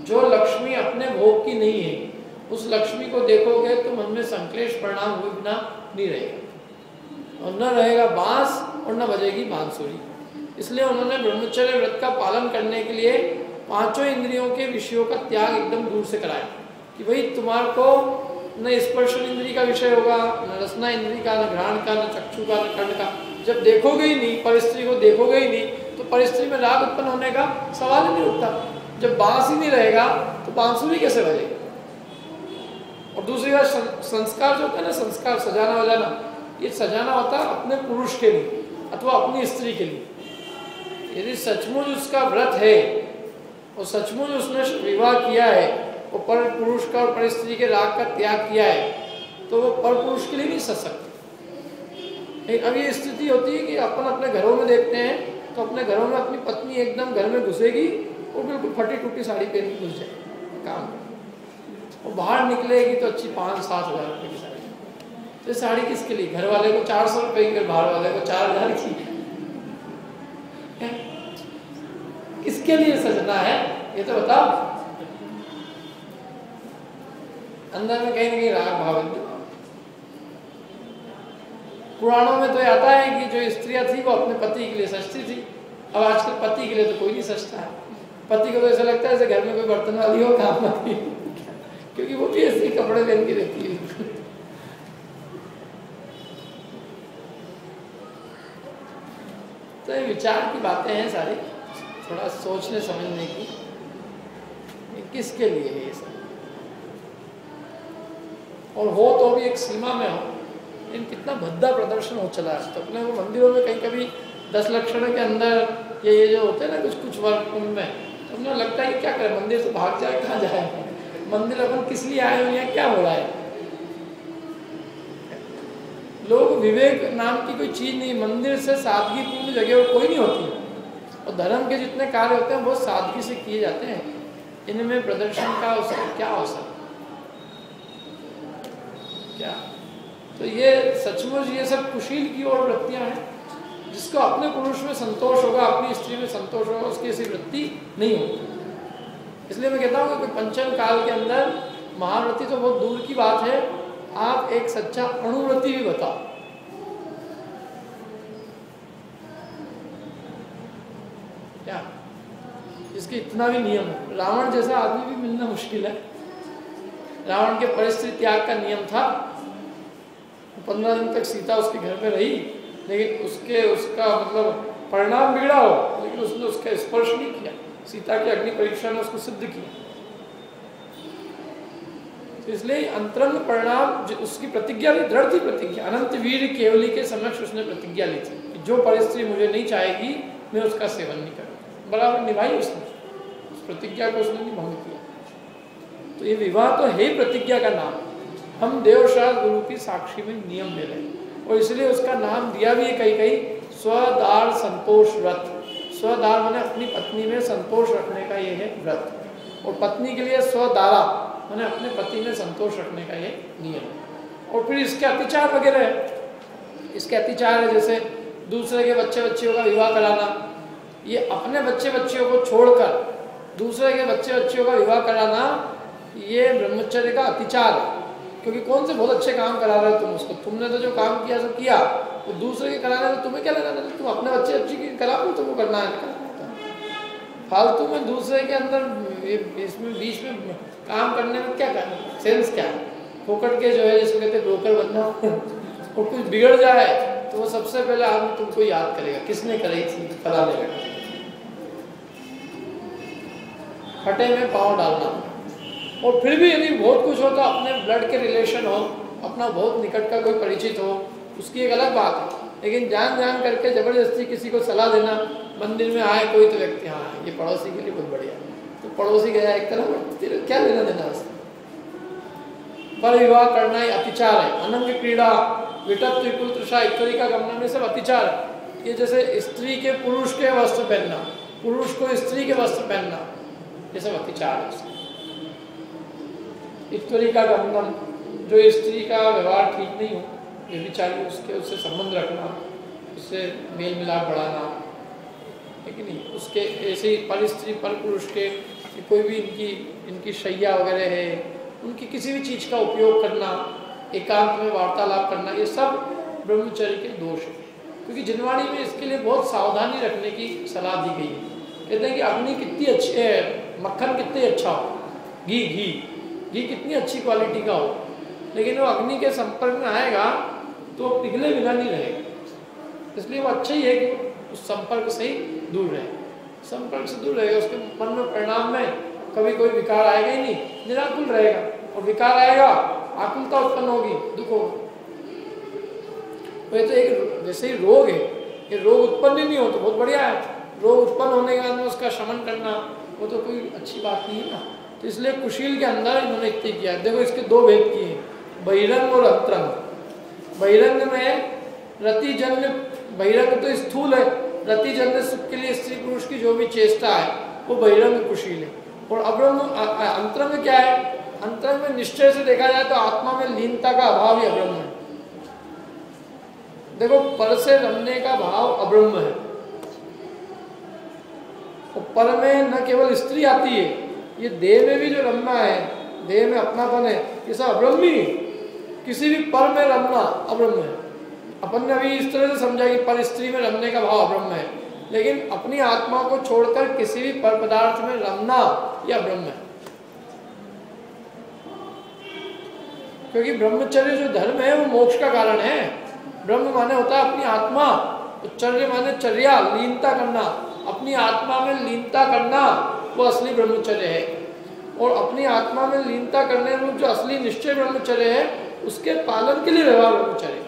जो लक्ष्मी अपने भोग की नहीं है, उस लक्ष्मी को देखोगे तो मन में संक्लेश परिणाम हुए बिना नहीं रहेगा, और न रहेगा बांस और न बजेगी बांसुरी। इसलिए उन्होंने ब्रह्मचर्य व्रत का पालन करने के लिए पांचों इंद्रियों के विषयों का त्याग एकदम दूर से कराया कि भाई तुम्हारे को न स्पर्शन इंद्री का विषय होगा, न रसना इंद्री का, न घ्राण का, न चक्षु का, न कर्ण का। जब देखोगे ही नहीं, परिस्त्री को देखोगे ही नहीं, तो परिस्त्री में राग उत्पन्न होने का सवाल ही नहीं उठता। जब बांस ही नहीं रहेगा तो बांसुरी कैसे बजेगी? और दूसरी बात, संस्कार जो होता है ना, संस्कार सजाना वजाना, ये सजाना होता है अपने पुरुष के लिए अथवा अपनी स्त्री के लिए। यदि सचमुच उसका व्रत है और सचमुच उसने विवाह किया है और पर पुरुष का और पर स्त्री के राग का त्याग किया है, तो वो पर पुरुष के लिए नहीं सज सकती। अब ये स्थिति होती है कि अपन अपने घरों में देखते हैं तो अपने घरों में अपनी पत्नी एकदम घर में घुसेगी और बिल्कुल फटी टूटी साड़ी पहन के घुस जाएगी काम में, और बाहर निकलेगी तो अच्छी 5-7 हज़ार रुपये की साड़ी। तो साड़ी किसके लिए? घर वाले को 400 रुपये की, बाहर वाले को 4000 की। किसके लिए सजना है ये तो बताओ। अंदर में कहीं ना कहीं राग भाव। पुराणों में तो आता है कि जो स्त्रियां थी वो अपने पति के लिए सजती थी। अब आजकल पति के लिए तो कोई नहीं सजता है। पति को तो ऐसा लगता है जैसे घर में कोई बर्तन वाली हो काम आती, क्योंकि वो भी ऐसे कपड़े पहन के रहती है। तो ये विचार की बातें हैं सारी, थोड़ा सोचने समझने की, किसके लिए है ये सब। और हो तो भी एक सीमा में हो। इन कितना भद्दा प्रदर्शन हो चला है। तो अपने वो मंदिरों में कहीं कभी 10 लक्षण के अंदर ये जो होते हैं ना कुछ वर्ग उनमें, तो उन्हें लगता है कि क्या करें, मंदिर से भाग जाए, कहाँ जाए, मंदिर अपन किस लिए आए हुए हैं, क्या हो रहा है। लोग विवेक नाम की कोई चीज़ नहीं, मंदिर से सादगी पूर्ण जगह और कोई नहीं होती। और धर्म के जितने कार्य होते हैं बहुत सादगी से किए जाते हैं। इनमें प्रदर्शन का अवसर क्या अवसर क्या? तो ये सचमुच ये सब कुशील की ओर वृत्तियां हैं। जिसको अपने पुरुष में संतोष होगा, अपनी स्त्री में संतोष होगा, उसकी ऐसी वृत्ति नहीं होगी। इसलिए मैं कहता हूँ कि पंचम काल के अंदर महाव्रति तो बहुत दूर की बात है, आप एक सच्चा अणुव्रति भी बताओ। क्या इसके इतना भी नियम है? रावण जैसा आदमी भी मिलना मुश्किल है। रावण के परिस्थिति त्याग का नियम था। 15 दिन तक सीता उसके घर में रही, लेकिन उसका मतलब परिणाम बिगड़ा हो, लेकिन उसने उसका स्पर्श नहीं किया। सीता की अग्नि परीक्षा ने उसको सिद्ध किया। तो इसलिए अंतरंग परिणाम उसकी प्रतिज्ञा ली, दृढ़ थी प्रतिज्ञा। अनंत वीर केवली के समक्ष उसने प्रतिज्ञा ली थी कि जो परिस्थिति मुझे नहीं चाहेगी मैं उसका सेवन नहीं करूँगा। बराबर निभाई उसने, उस प्रतिज्ञा को उसने नहीं भंग किया। तो ये विवाह तो है प्रतिज्ञा का नाम। हम देवशास्त्र गुरु की साक्षी में नियम ले रहे हैं, और इसलिए उसका नाम दिया भी है कहीं कहीं स्वदार संतोष व्रत। स्वदार माने अपनी पत्नी में संतोष रखने का ये है व्रत, और पत्नी के लिए स्वदारा माने अपने पति में संतोष रखने का ये नियम। और फिर इसके अतिचार वगैरह है। इसके अतिचार है जैसे दूसरे के बच्चे बच्चियों का विवाह कराना। ये अपने बच्चे बच्चियों को छोड़कर दूसरे के बच्चे बच्चियों का विवाह कराना, ये ब्रह्मचर्य का अतिचार है। क्योंकि कौन से बहुत अच्छे काम करा रहे हो तुम उसको, तुमने तो जो काम किया सब किया, तो दूसरे के कराने तो तुम्हें क्या लगाना? तुम अपने बच्चे बच्ची की कराओ, तुमको करना है। फालतू में दूसरे के अंदर इसमें बीच में काम करने में क्या करना, सेंस क्या है? फोकट के जो है जिसको कहते हैं ब्रोकर बनना, और कुछ बिगड़ जाए तो वो सबसे पहले आदमी तुमको याद करेगा, किसने कराई थी, फलाने लगा। फटे में पाँव डालना। और फिर भी यदि बहुत कुछ हो तो अपने ब्लड के रिलेशन हो, अपना बहुत निकट का कोई परिचित हो, उसकी एक अलग बात है। लेकिन जान करके जबरदस्ती किसी को सलाह देना, मंदिर में आए कोई तो व्यक्ति, हाँ ये पड़ोसी के लिए बहुत बढ़िया, तो पड़ोसी गया एक तरफ, तेरे क्या लेना देना उससे। पर विवाह करना ही अतिचार है। अनंग क्रीड़ा, विटप त्रिपुल तृषा इत्यादि का गमन में सब अतिचार है। ये जैसे स्त्री के पुरुष के वस्त्र पहनना, पुरुष को स्त्री के वस्त्र पहनना, ये सब अतिचार है। इत्वरी का गमनम, जो स्त्री का व्यवहार ठीक नहीं हो, ये भी चाहिए, उससे संबंध रखना, उससे मेल मिलाप बढ़ाना, है कि नहीं? उसके ऐसे ही पर स्त्री पर पुरुष के कि कोई भी इनकी शैया वगैरह है, उनकी किसी भी चीज़ का उपयोग करना, एकांत में वार्तालाप करना, ये सब ब्रह्मचर्य के दोष है। क्योंकि जिनवाणी में इसके लिए बहुत सावधानी रखने की सलाह दी गई है। कहते हैं कि अग्नि कितनी अच्छी है, मक्खन कितने अच्छा हो, घी कितनी अच्छी क्वालिटी का हो, लेकिन वो अग्नि के संपर्क में आएगा तो पिघले बिना नहीं रहेगा। इसलिए वो अच्छा ही है कि उस संपर्क से ही दूर रहे, संपर्क से दूर रहेगा, उसके मन में परिणाम में कभी कोई विकार आएगा ही नहीं, निराकुल रहेगा। और विकार आएगा, आकुलता उत्पन्न होगी, दुख होगा। तो एक जैसे ही रोग है, ये रोग उत्पन्न ही नहीं हो तो बहुत बढ़िया है, रोग उत्पन्न होने के बाद में उसका शमन करना वो तो कोई अच्छी बात नहीं है ना। तो इसलिए कुशील के अंदर इन्होंने इतने किया। देखो इसके दो भेद किए हैं, बहिरंग और अंतरंग। बहिरंग में रतिजन्य, बहिरंग तो स्थूल है, रतिजन्य सुख के लिए स्त्री पुरुष की जो भी चेष्टा है वो बहिरंग कुशील है। और अंतरंग क्या है? अंतरंग में निश्चय से देखा जाए तो आत्मा में लीनता का अभाव ही अब्रह्म है। देखो पर से रमने का भाव अब्रह्म है, और पर में न केवल स्त्री आती है, ये देह में भी जो रमना है, देह में अपनापन है, ये सब अब्रह्म ही। किसी भी पर में रमना अब्रह्म है। अपन ने अभी इस तरह से समझा कि पर स्त्री में रमने का भाव अब्रह्म है, लेकिन अपनी आत्मा को छोड़कर किसी भी पर पदार्थ में रमना यह ब्रह्म है। क्योंकि ब्रह्मचर्य जो धर्म है वो मोक्ष का कारण है। ब्रह्म माने होता है अपनी आत्मा, चर्य माने चर्या, लीनता करना, अपनी आत्मा में लीनता करना, वो असली ब्रह्मचर्य है। और अपनी आत्मा में लीनता करने में जो असली निश्चय ब्रह्मचर्य है, उसके पालन के लिए व्यवहार ब्रह्मचर्य।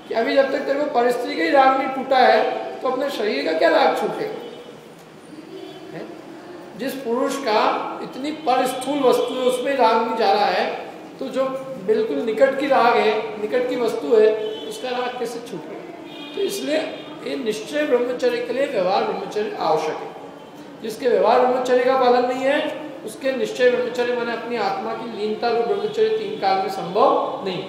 कि अभी जब तक तेरे को परिस्थिति का ही राग नहीं टूटा है तो अपने शरीर का क्या राग छूटेगा? जिस पुरुष का इतनी परस्थूल वस्तु है उसमें राग नहीं जा रहा है, तो जो बिल्कुल निकट की राग है, निकट की वस्तु है, उसका राग कैसे छूटेगा? तो इसलिए ये निश्चय ब्रह्मचर्य के लिए व्यवहार ब्रह्मचर्य आवश्यक है। जिसके व्यवहार ब्रह्मचर्य का पालन नहीं है, उसके निश्चय ब्रह्मचर्य माने अपनी आत्मा की लीनता रूप ब्रह्मचर्य तीन काल में संभव नहीं।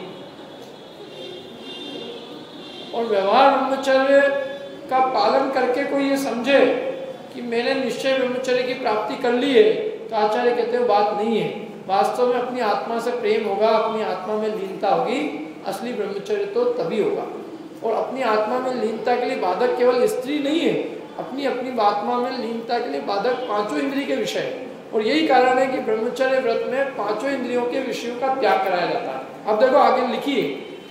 और व्यवहार ब्रह्मचर्य का पालन करके कोई ये समझे कि मैंने निश्चय ब्रह्मचर्य की प्राप्ति कर ली है, तो आचार्य कहते हैं बात नहीं है। वास्तव में अपनी आत्मा से प्रेम होगा, अपनी आत्मा में लीनता होगी, असली ब्रह्मचर्य तो तभी होगा। और अपनी आत्मा में लीनता के लिए बाधक केवल स्त्री नहीं है, अपनी आत्मा में लीनता के लिए बाधक पांचों इंद्रिय के विषय है। और यही कारण है कि ब्रह्मचर्य व्रत में पांचों इंद्रियों के विषयों का त्याग कराया जाता है। अब देखो आगे लिखिए,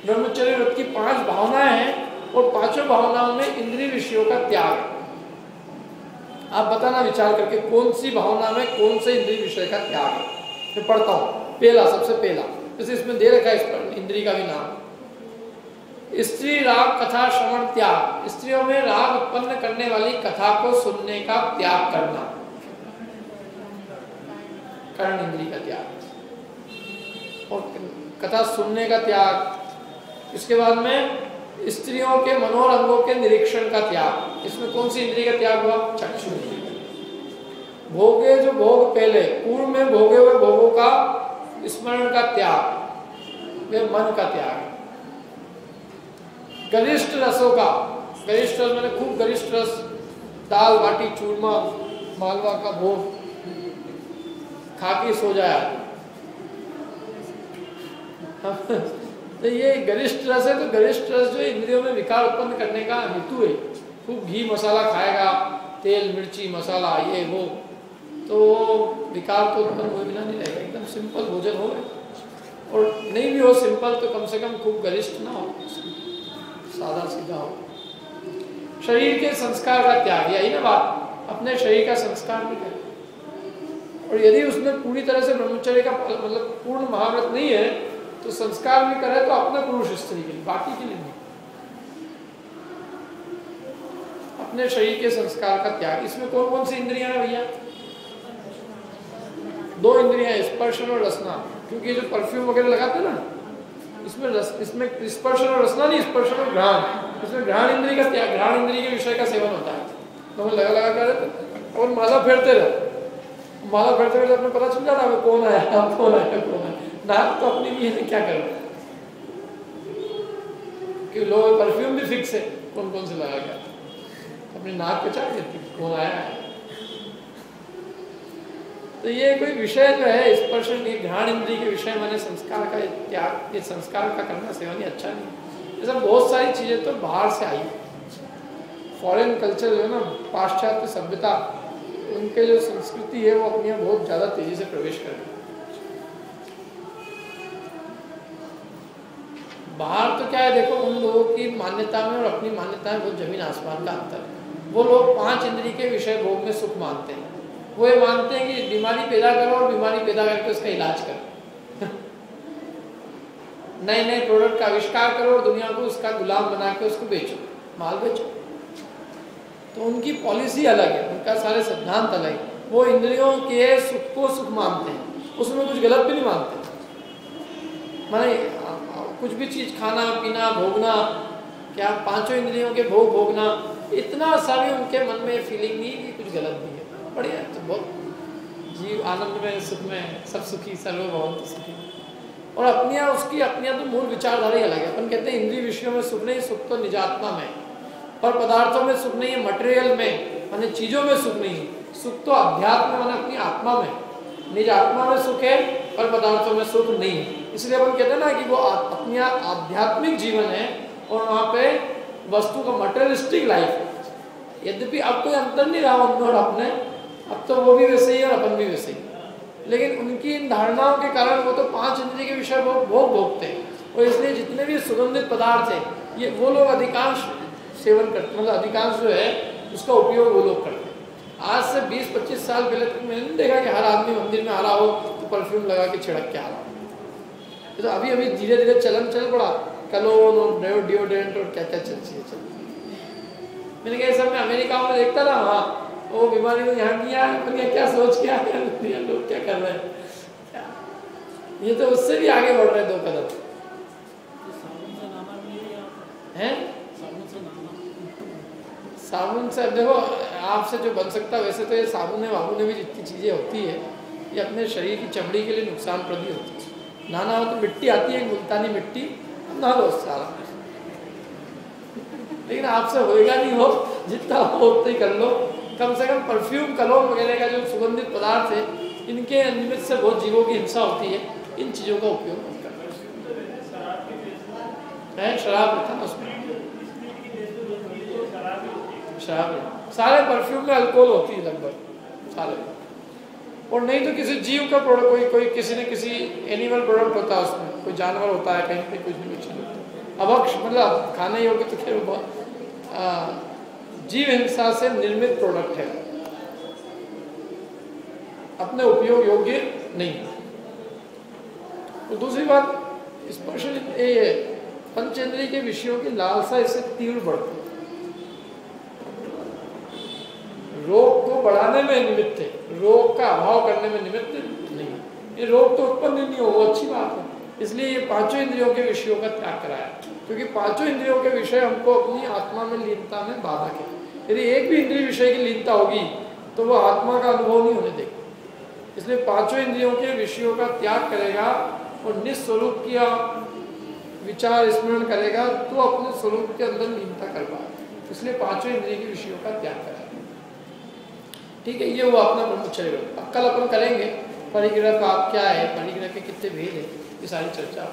ब्रह्मचर्य व्रत की 5 भावनाएं हैं और पांचों भावनाओं में इंद्रिय विषयों का त्याग है। आप बताना विचार करके कौन सी भावना में कौन से इंद्रिय विषय का त्याग है। मैं पढ़ता हूँ। पहला, सबसे पहला, जैसे इसमें दे रखा है इस पर इंद्रिय का भी नाम, स्त्री राग कथा श्रवण त्याग। स्त्रियों में राग उत्पन्न करने वाली कथा को सुनने का त्याग करना, कर्ण इंद्रिय का त्याग। और कथा सुनने का त्याग। इसके बाद में स्त्रियों के मनोरंगों के निरीक्षण का त्याग। इसमें कौन सी इंद्रिय का त्याग हुआ? चक्षु इंद्रिय। भोगे जो भोग पहले, पूर्व में भोगे हुए भोगों का स्मरण का त्याग, वे मन का त्याग। गरिष्ठ रसों का, गरिष्ठ रस मैंने खूब गरिष्ठ रस, दाल बाटी चूरमा मालवा का भोग खा के सो जाया तो ये गरिष्ठ रस है। तो गरिष्ठ रस जो इंद्रियों में विकार उत्पन्न करने का हेतु है। खूब घी मसाला खाएगा, तेल मिर्ची मसाला ये वो, तो विकार तो उत्पन्न हुए बिना नहीं रहेगा। एकदम सिंपल भोजन हो, और नहीं भी हो सिंपल तो कम से कम खूब गरिष्ठ ना हो, सादा सीधा हो। शरीर के संस्कार का त्याग, यही ना बात, अपने शरीर का संस्कार भी करे। और यदि उसमें पूरी तरह से ब्रह्मचर्य का मतलब पूर्ण महाव्रत नहीं है तो संस्कार भी करे तो अपने पुरुष स्त्री के लिए, बाकी के लिए नहीं। अपने शरीर के संस्कार का त्याग। इसमें कौन कौन सी इंद्रियां हैं भैया? 2 इंद्रियां, स्पर्शन और रसना। क्योंकि जो परफ्यूम वगैरह लगाते ना, इसमें स्पर्शन और रसना नहीं, स्पर्शन और घ्राण। इसमें घ्राण इंद्रिय का त्याग, घ्राण इंद्रिय के विषय का सेवन होता है। तो हम लगा कर और माला फेरते रहो, माला फेरते फेरते अपने पता चल जाता है कौन आया कौन आया कौन आया। नाक तो अपनी भी है, क्या करो, कि लोग परफ्यूम भी फिक्स है कौन कौन से लगा गया, अपने नाक पे चढ़ देती कौन आया है। तो ये कोई विषय जो है स्पर्श की घ्राण इंद्रिय के विषय माने संस्कार का त्याग, ये संस्कार का करना सेवन ही अच्छा नहीं। ये सब बहुत सारी चीज़ें तो बाहर से आई, फॉरेन कल्चर जो है ना, पाश्चात्य सभ्यता, उनके जो संस्कृति है वो अपनी बहुत ज़्यादा तेजी से प्रवेश कर रही है। बाहर तो क्या है, देखो उन लोगों की मान्यता में और अपनी मान्यता में बहुत जमीन आसमान का अंतर है। वो लोग 5 इंद्रिय के विषय भोग में सुख मानते हैं। वो ये मानते हैं कि बीमारी पैदा करो और बीमारी पैदा करके उसका इलाज करो नए नए प्रोडक्ट का आविष्कार करो और दुनिया को उसका गुलाम बना के उसको बेचो, माल बेचो। तो उनकी पॉलिसी अलग है, उनका सारे सिद्धांत अलग है। वो इंद्रियों के सुख को सुख मानते हैं, उसमें कुछ गलत भी नहीं मानते। माने कुछ भी चीज़ खाना पीना भोगना, क्या 5 इंद्रियों के भोग भोगना, इतना सारी उनके मन में फीलिंग नहीं कि कुछ गलत भी है। बढ़िया, तो बहुत जीव आनंद में सुख में सब सुखी सर्वभवन्तु सुखी। और अपनिया उसकी अपनिया तो मूल विचारधारा ही अलग है। अपन कहते हैं इंद्रिय विषयों में सुख नहीं, सुख तो निजात्मा में, पर पदार्थों में सुख नहीं है, मटेरियल में माने चीज़ों में सुख नहीं है। सुख तो अध्यात्म माने अपनी आत्मा में, निज आत्मा में सुख है, पर पदार्थों में सुख नहीं है। इसलिए अपन कहते हैं ना कि वो अपनी आध्यात्मिक जीवन है और वहाँ पे वस्तु का मटेरियलिस्टिक लाइफ है। यद्यपि अब कोई अंतर नहीं रहा उनमें और अपने, अब तो वो भी वैसे ही और अपन भी वैसे ही। लेकिन उनकी इन धारणाओं के कारण वो तो 5 इंद्रिय के विषय भोग भोगते हैं। और इसलिए जितने भी सुगंधित पदार्थ हैं ये वो लोग अधिकांश सेवन करते, मतलब अधिकांश जो है उसका उपयोग वो लोग करते हैं। आज से 20-25 साल पहले तक मैंने नहीं देखा कि हर आदमी मंदिर में आ रहा हो तो परफ्यूम लगा के छिड़क के आ रहा हो। तो अभी अभी धीरे धीरे चलन चल पड़ा, कलोन और डिओड्रेंट और क्या क्या चलती है। मैंने कहा सब मैं अमेरिका में देखता था, वहाँ वो बीमारी में यहाँ किया, मैंने क्या सोच के आया लोग क्या कर रहे हैं। ये तो उससे भी आगे बढ़ रहे हैं 2 कदम हैं। साबुन से देखो आपसे जो बन सकता है, वैसे तो ये साबुन वाबुन भी जितनी चीज़ें होती है ये अपने शरीर की चमड़ी के लिए नुकसानप्रद होती है। नहाना हो तो मिट्टी आती है, मुल्तानी मिट्टी, नहा लो सारा। लेकिन आपसे होएगा नहीं, हो जितना हो उतना ही कर लो। कम से कम परफ्यूम कलोन वगैरह का जो सुगंधित पदार्थ है, इनके निमित्त से बहुत जीवों की हिंसा होती है। इन चीज़ों का उपयोग मत करना है। शराब था उसमें, शराब सारे परफ्यूम में अल्कोहल होती है लगभग सारे। और नहीं तो किसी जीव का प्रोडक्ट, कोई किसी न किसी एनिमल प्रोडक्ट होता है उसमें, कोई जानवर होता है, कहीं पे कुछ न कुछ चीज़ होता है। अभक्ष मतलब खाने योग्य तो खैर बहुत जीव हिंसा से निर्मित प्रोडक्ट है, अपने उपयोग योग्य नहीं। और दूसरी बात, स्पर्श ये पंचेंद्रिय के विषयों की लालसा इससे तीव्र बढ़ती है, रोग को बढ़ाने में निमित्त है, रोग का अभाव करने में निमित्त नहीं। ये रोग तो उत्पन्न नहीं हो, वो अच्छी बात है। इसलिए ये 5 इंद्रियों के विषयों का त्याग कराया, क्योंकि 5 इंद्रियों के विषय हमको अपनी आत्मा में लीनता में बाधक है। यदि एक भी इंद्रिय विषय की लीनता होगी तो वो आत्मा का अनुभव नहीं होने देगा। इसलिए 5 इंद्रियों के विषयों का त्याग करेगा और निस्वरूप किया विचार स्मरण करेगा तो अपने स्वरूप के अंदर लीनता कर पाएगा। इसलिए 5 इंद्रिय के विषयों का त्याग करेगा। ठीक है, ये वो अपना ब्रह्मचर्य। अब कल अपन करेंगे परिग्रह का क्या है, परिग्रह के कितने भेद है, ये सारी चर्चा